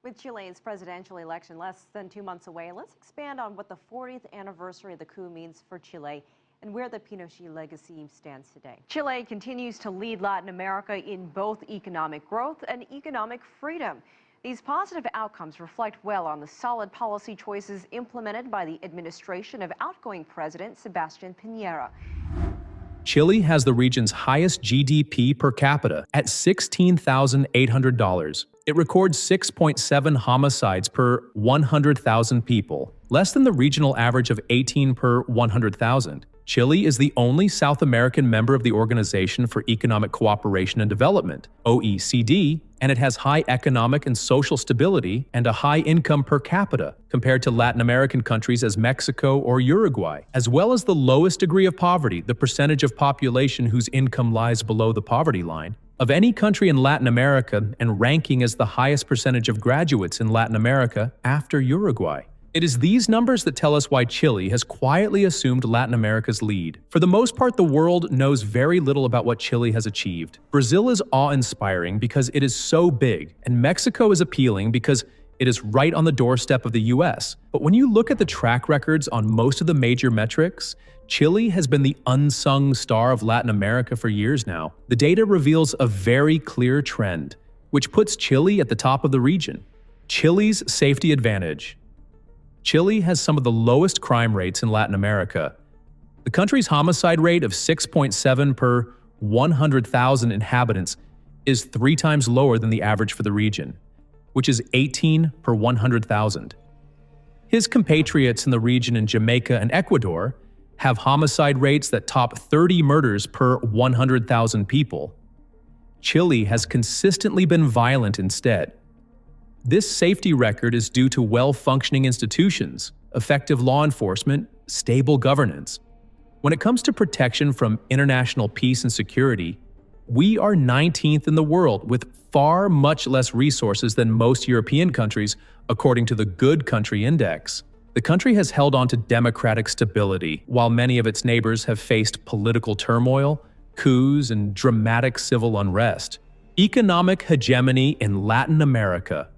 With Chile's presidential election less than 2 months away, let's expand on what the 40th anniversary of the coup means for Chile and where the Pinochet legacy stands today. Chile continues to lead Latin America in both economic growth and economic freedom. These positive outcomes reflect well on the solid policy choices implemented by the administration of outgoing President Sebastián Piñera. Chile has the region's highest GDP per capita at $16,800. It records 6.7 homicides per 100,000 people, less than the regional average of 18 per 100,000. Chile is the only South American member of the Organization for Economic Cooperation and Development, OECD, and it has high economic and social stability and a high income per capita compared to Latin American countries as Mexico or Uruguay, as well as the lowest degree of poverty, the percentage of population whose income lies below the poverty line, of any country in Latin America, and ranking as the highest percentage of graduates in Latin America after Uruguay. It is these numbers that tell us why Chile has quietly assumed Latin America's lead. For the most part, the world knows very little about what Chile has achieved. Brazil is awe-inspiring because it is so big, and Mexico is appealing because it is right on the doorstep of the US. But when you look at the track records on most of the major metrics, Chile has been the unsung star of Latin America for years now. The data reveals a very clear trend, which puts Chile at the top of the region. Chile's safety advantage. Chile has some of the lowest crime rates in Latin America. The country's homicide rate of 6.7 per 100,000 inhabitants is 3 times lower than the average for the region, which is 18 per 100,000. His compatriots in the region in Jamaica and Ecuador have homicide rates that top 30 murders per 100,000 people. Chile has consistently been violent instead. This safety record is due to well-functioning institutions, effective law enforcement, stable governance. When it comes to protection from international peace and security, we are 19th in the world with far much less resources than most European countries, according to the Good Country Index. The country has held on to democratic stability, while many of its neighbors have faced political turmoil, coups, and dramatic civil unrest. Economic hegemony in Latin America.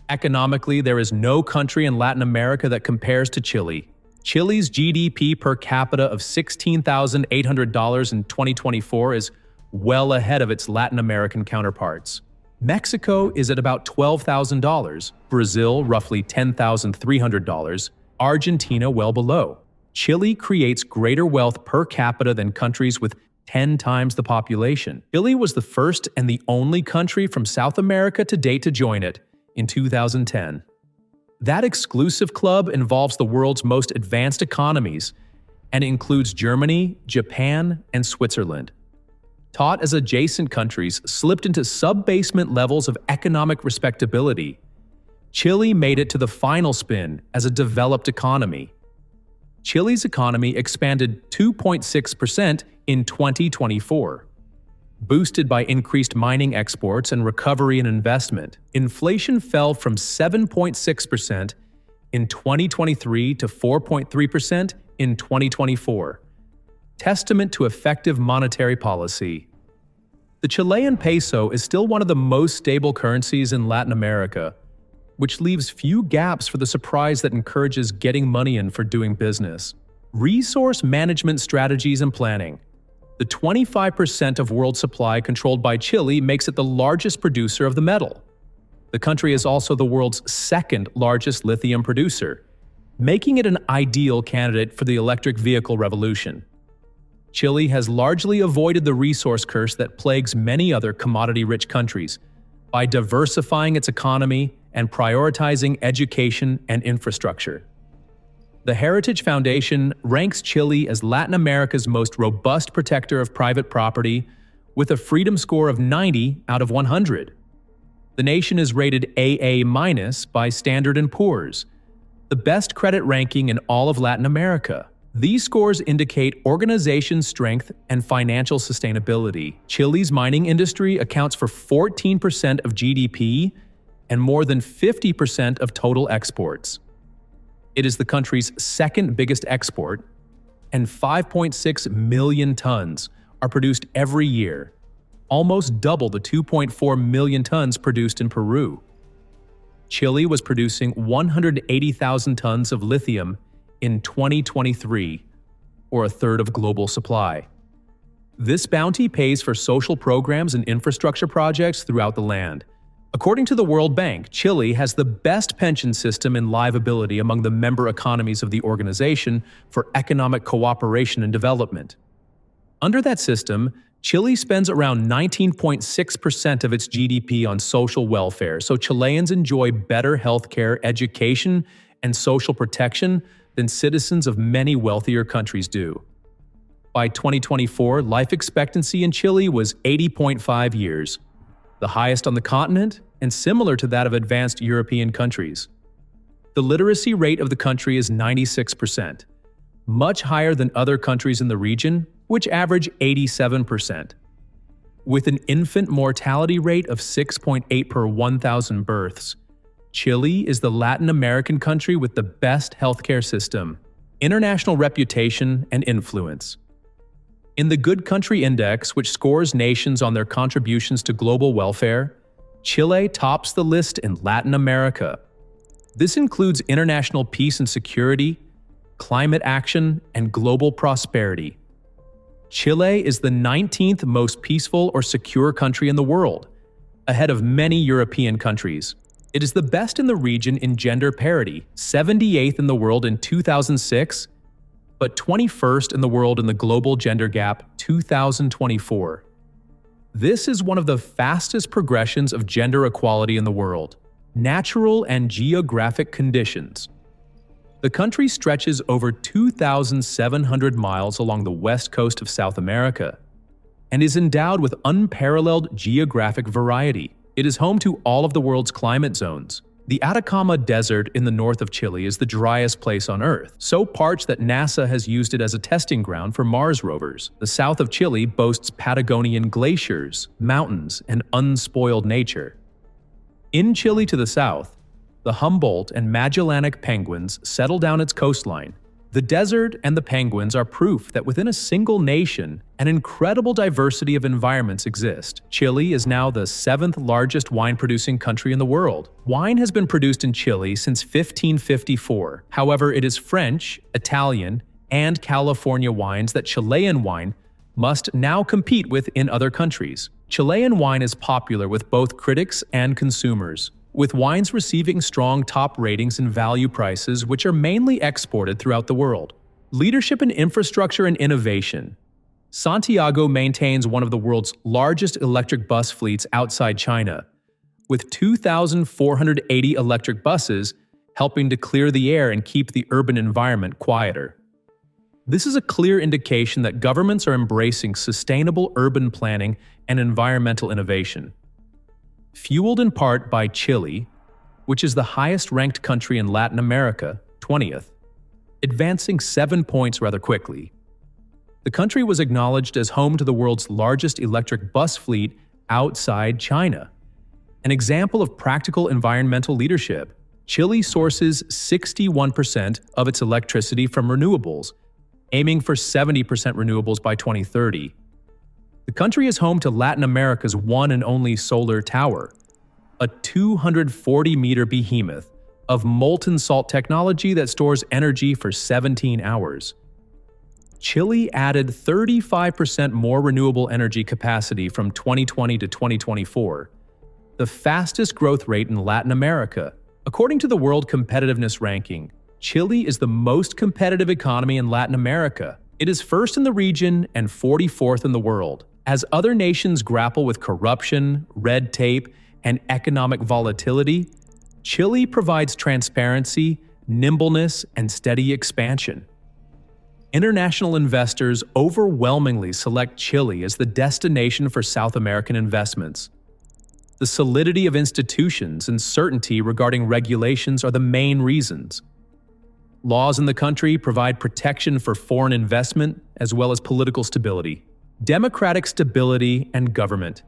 Economically, there is no country in Latin America that compares to Chile. Chile's GDP per capita of $16,800 in 2024 is well ahead of its Latin American counterparts. Mexico is at about $12,000, Brazil roughly $10,300, Argentina well below. Chile creates greater wealth per capita than countries with 10 times the population. Chile was the first and the only country from South America to date to join it in 2010. That exclusive club involves the world's most advanced economies and includes Germany, Japan, and Switzerland. Taught as adjacent countries slipped into sub-basement levels of economic respectability, Chile made it to the final spin as a developed economy. Chile's economy expanded 2.6% in 2024. Boosted by increased mining exports and recovery in investment, inflation fell from 7.6% in 2023 to 4.3% in 2024. Testament to effective monetary policy. The Chilean peso is still one of the most stable currencies in Latin America, which leaves few gaps for the surprise that encourages getting money in for doing business. Resource management strategies and planning. The 25% of world supply controlled by Chile makes it the largest producer of the metal. The country is also the world's second largest lithium producer, making it an ideal candidate for the electric vehicle revolution. Chile has largely avoided the resource curse that plagues many other commodity-rich countries by diversifying its economy and prioritizing education and infrastructure. The Heritage Foundation ranks Chile as Latin America's most robust protector of private property, with a freedom score of 90 out of 100. The nation is rated AA- by Standard & Poor's, the best credit ranking in all of Latin America. These scores indicate organization strength and financial sustainability. Chile's mining industry accounts for 14% of GDP and more than 50% of total exports. It is the country's second biggest export, and 5.6 million tons are produced every year, almost double the 2.4 million tons produced in Peru. Chile was producing 180,000 tons of lithium in 2023, or a third of global supply. This bounty pays for social programs and infrastructure projects throughout the land. According to the World Bank, Chile has the best pension system in livability among the member economies of the Organization for Economic Cooperation and Development. Under that system, Chile spends around 19.6% of its GDP on social welfare, so Chileans enjoy better healthcare, education, and social protection than citizens of many wealthier countries do. By 2024, life expectancy in Chile was 80.5 years, the highest on the continent and similar to that of advanced European countries. The literacy rate of the country is 96%, much higher than other countries in the region, which average 87%. With an infant mortality rate of 6.8 per 1,000 births, Chile is the Latin American country with the best healthcare system, international reputation, and influence. In the Good Country Index, which scores nations on their contributions to global welfare, Chile tops the list in Latin America. This includes international peace and security, climate action, and global prosperity. Chile is the 19th most peaceful or secure country in the world, ahead of many European countries. It is the best in the region in gender parity, 78th in the world in 2006, but 21st in the world in the Global Gender Gap 2024. This is one of the fastest progressions of gender equality in the world. Natural and geographic conditions. The country stretches over 2,700 miles along the west coast of South America and is endowed with unparalleled geographic variety. It is home to all of the world's climate zones. The Atacama Desert in the north of Chile is the driest place on Earth, so parched that NASA has used it as a testing ground for Mars rovers. The south of Chile boasts Patagonian glaciers, mountains, and unspoiled nature. In Chile to the south, the Humboldt and Magellanic penguins settle down its coastline. The desert and the penguins are proof that within a single nation, an incredible diversity of environments exist. Chile is now the 7th largest wine-producing country in the world. Wine has been produced in Chile since 1554. However, it is French, Italian, and California wines that Chilean wine must now compete with in other countries. Chilean wine is popular with both critics and consumers, with wines receiving strong top ratings and value prices which are mainly exported throughout the world. Leadership in infrastructure and innovation. Santiago maintains one of the world's largest electric bus fleets outside China, with 2,480 electric buses helping to clear the air and keep the urban environment quieter. This is a clear indication that governments are embracing sustainable urban planning and environmental innovation. Fueled in part by Chile, which is the highest-ranked country in Latin America, 20th, advancing 7 points rather quickly. The country was acknowledged as home to the world's largest electric bus fleet outside China. An example of practical environmental leadership, Chile sources 61% of its electricity from renewables, aiming for 70% renewables by 2030. The country is home to Latin America's one and only solar tower, a 240-meter behemoth of molten salt technology that stores energy for 17 hours. Chile added 35% more renewable energy capacity from 2020 to 2024, the fastest growth rate in Latin America. According to the World Competitiveness Ranking, Chile is the most competitive economy in Latin America. It is first in the region and 44th in the world. As other nations grapple with corruption, red tape, and economic volatility, Chile provides transparency, nimbleness, and steady expansion. International investors overwhelmingly select Chile as the destination for South American investments. The solidity of institutions and certainty regarding regulations are the main reasons. Laws in the country provide protection for foreign investment as well as political stability. Democratic stability and government.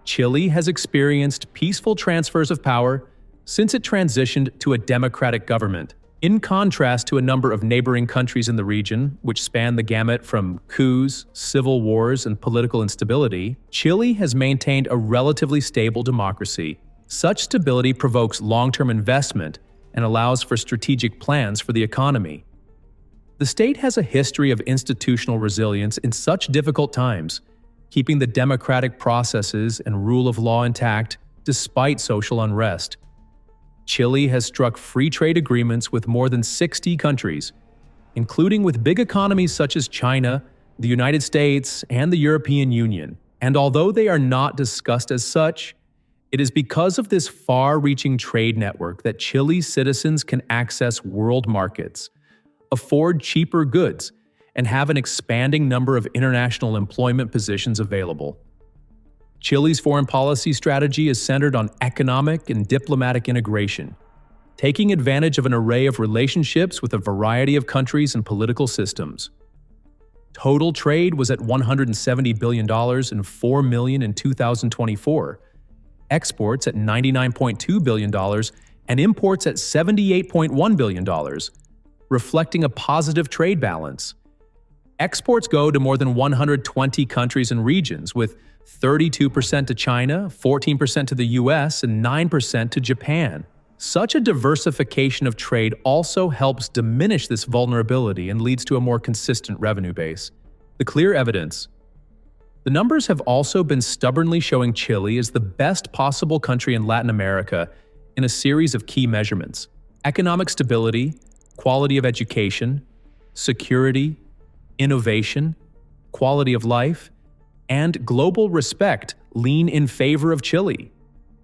Chile has experienced peaceful transfers of power since it transitioned to a democratic government. In contrast to a number of neighboring countries in the region, which span the gamut from coups, civil wars, and political instability, Chile has maintained a relatively stable democracy. Such stability provokes long-term investment and allows for strategic plans for the economy. The state has a history of institutional resilience in such difficult times, keeping the democratic processes and rule of law intact despite social unrest. Chile has struck free trade agreements with more than 60 countries, including with big economies such as China, the United States, and the European Union. And although they are not discussed as such, it is because of this far-reaching trade network that Chile's citizens can access world markets, afford cheaper goods, and have an expanding number of international employment positions available. Chile's foreign policy strategy is centered on economic and diplomatic integration, taking advantage of an array of relationships with a variety of countries and political systems. Total trade was at $170 billion and $4 million in 2024, exports at $99.2 billion, and imports at $78.1 billion, reflecting a positive trade balance. Exports go to more than 120 countries and regions, with 32% to China, 14% to the US, and 9% to Japan. Such a diversification of trade also helps diminish this vulnerability and leads to a more consistent revenue base. The clear evidence. The numbers have also been stubbornly showing Chile as the best possible country in Latin America in a series of key measurements: economic stability, quality of education, security, innovation, quality of life, and global respect lean in favor of Chile.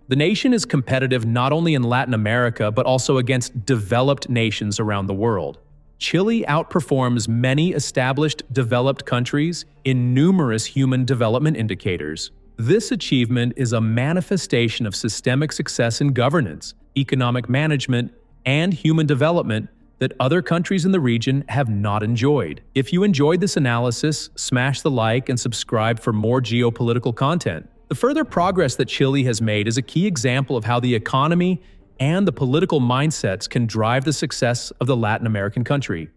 The nation is competitive not only in Latin America but also against developed nations around the world. Chile outperforms many established developed countries in numerous human development indicators. This achievement is a manifestation of systemic success in governance, economic management, and human development that other countries in the region have not enjoyed. If you enjoyed this analysis, smash the like and subscribe for more geopolitical content. The further progress that Chile has made is a key example of how the economy and the political mindsets can drive the success of the Latin American country.